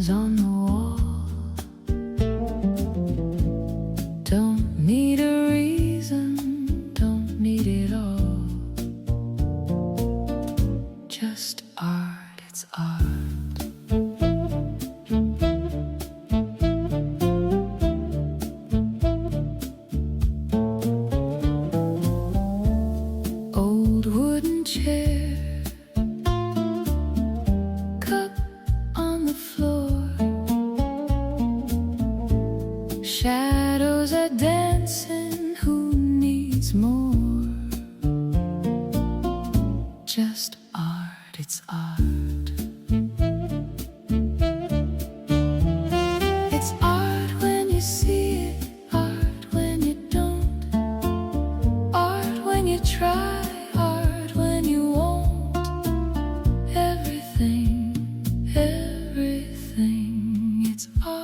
hangs on the wall. Don't need a reason, don't need it all. Just art, it's art. Old wooden chair, cup on the floor, shadows are dancing, who needs more? Just art, it's art. It's art when you see it, art when you don't, art when you try, art when you won't. Everything, everything, it's art.